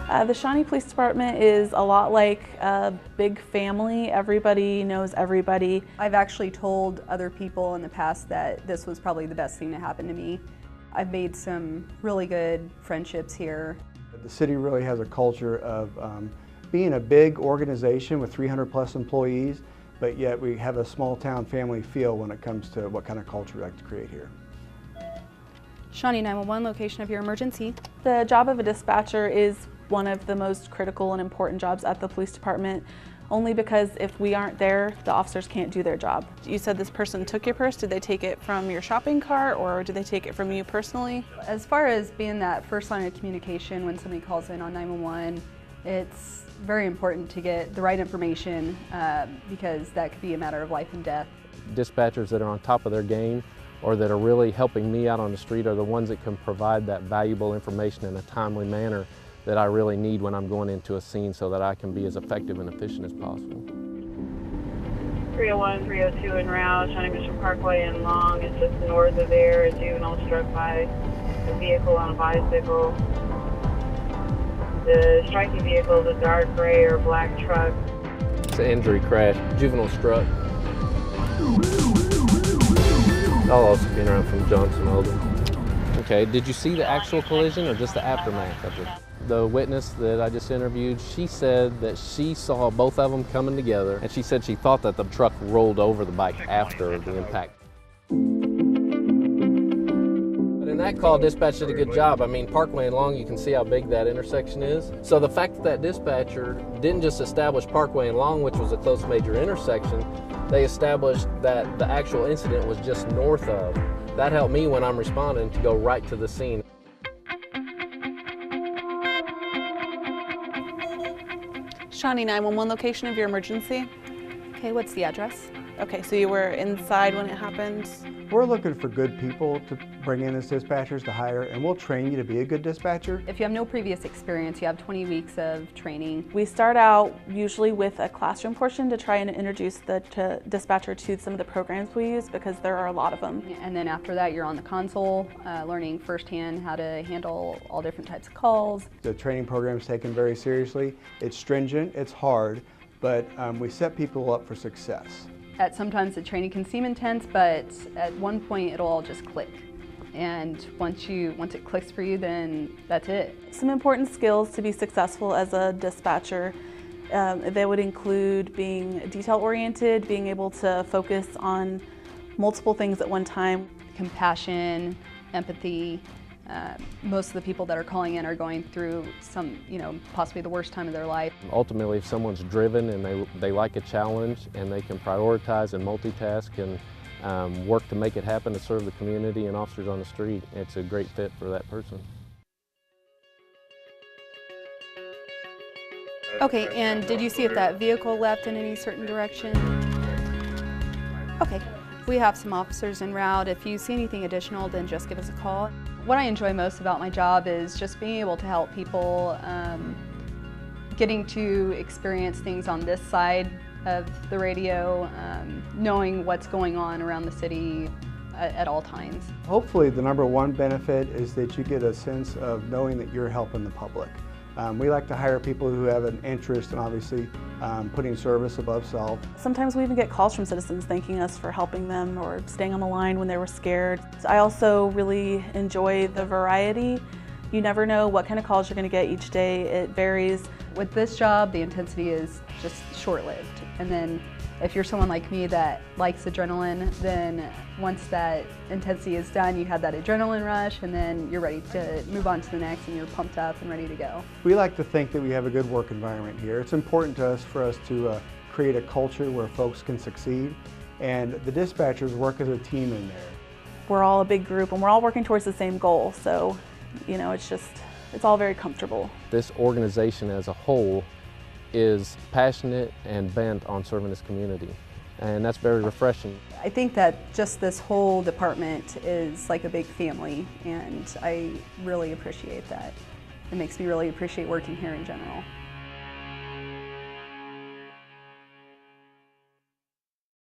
The Shawnee Police Department is a lot like a big family. Everybody knows everybody. I've actually told other people in the past that this was probably the best thing to happen to me. I've made some really good friendships here. The city really has a culture of being a big organization with 300+ employees, but yet we have a small town family feel when it comes to what kind of culture we like to create here. Shawnee 911, location of your emergency. The job of a dispatcher is one of the most critical and important jobs at the police department, only because if we aren't there, the officers can't do their job. You said this person took your purse. Did they take it from your shopping cart or did they take it from you personally? As far as being that first line of communication when somebody calls in on 911, it's very important to get the right information because that could be a matter of life and death. Dispatchers that are on top of their game or that are really helping me out on the street are the ones that can provide that valuable information in a timely manner that I really need when I'm going into a scene so that I can be as effective and efficient as possible. 301, 302 en route, Shawnee Mission Parkway and Long. It's just north of there. A juvenile struck by a vehicle on a bicycle. The striking vehicle is a dark gray or black truck. It's an injury crash, juvenile struck. I'll also be around from Johnson Oldham. Okay, did you see the actual collision or just the aftermath of it? The witness that I just interviewed, she said that she saw both of them coming together, and she said she thought that the truck rolled over the bike after the impact. But in that call, dispatch did a good job. I mean, Parkway and Long, you can see how big that intersection is. So the fact that that dispatcher didn't just establish Parkway and Long, which was a close major intersection, they established that the actual incident was just north of. That helped me when I'm responding to go right to the scene. Shawnee 911, location of your emergency. Okay, what's the address? Okay, so you were inside when it happened. We're looking for good people to bring in as dispatchers to hire, and we'll train you to be a good dispatcher. If you have no previous experience, you have 20 weeks of training. We start out usually with a classroom portion to try and introduce the dispatcher to some of the programs we use because there are a lot of them. And then after that, you're on the console, learning firsthand how to handle all different types of calls. The training program is taken very seriously. It's stringent, it's hard, but we set people up for success. Sometimes the training can seem intense, but at one point it'll all just click. And once it clicks for you, then that's it. Some important skills to be successful as a dispatcher. They would include being detail-oriented, being able to focus on multiple things at one time. Compassion, empathy. Most of the people that are calling in are going through some, possibly the worst time of their life. Ultimately, if someone's driven and they like a challenge and they can prioritize and multitask and work to make it happen to serve the community and officers on the street, it's a great fit for that person. Okay, and did you see if that vehicle left in any certain direction? Okay, we have some officers en route. If you see anything additional, then just give us a call. What I enjoy most about my job is just being able to help people, getting to experience things on this side of the radio, knowing what's going on around the city at all times. Hopefully the #1 benefit is that you get a sense of knowing that you're helping the public. We like to hire people who have an interest in obviously putting service above self. Sometimes we even get calls from citizens thanking us for helping them or staying on the line when they were scared. I also really enjoy the variety. You never know what kind of calls you're going to get each day. It varies. With this job, the intensity is just short-lived. And then if you're someone like me that likes adrenaline, then once that intensity is done, you have that adrenaline rush, and then you're ready to move on to the next, and you're pumped up and ready to go. We like to think that we have a good work environment here. It's important to us to create a culture where folks can succeed, and the dispatchers work as a team in there. We're all a big group, and we're all working towards the same goal, so it's all very comfortable. This organization as a whole is passionate and bent on serving this community, and that's very refreshing. I think that just this whole department is like a big family, and I really appreciate that. It makes me really appreciate working here in general.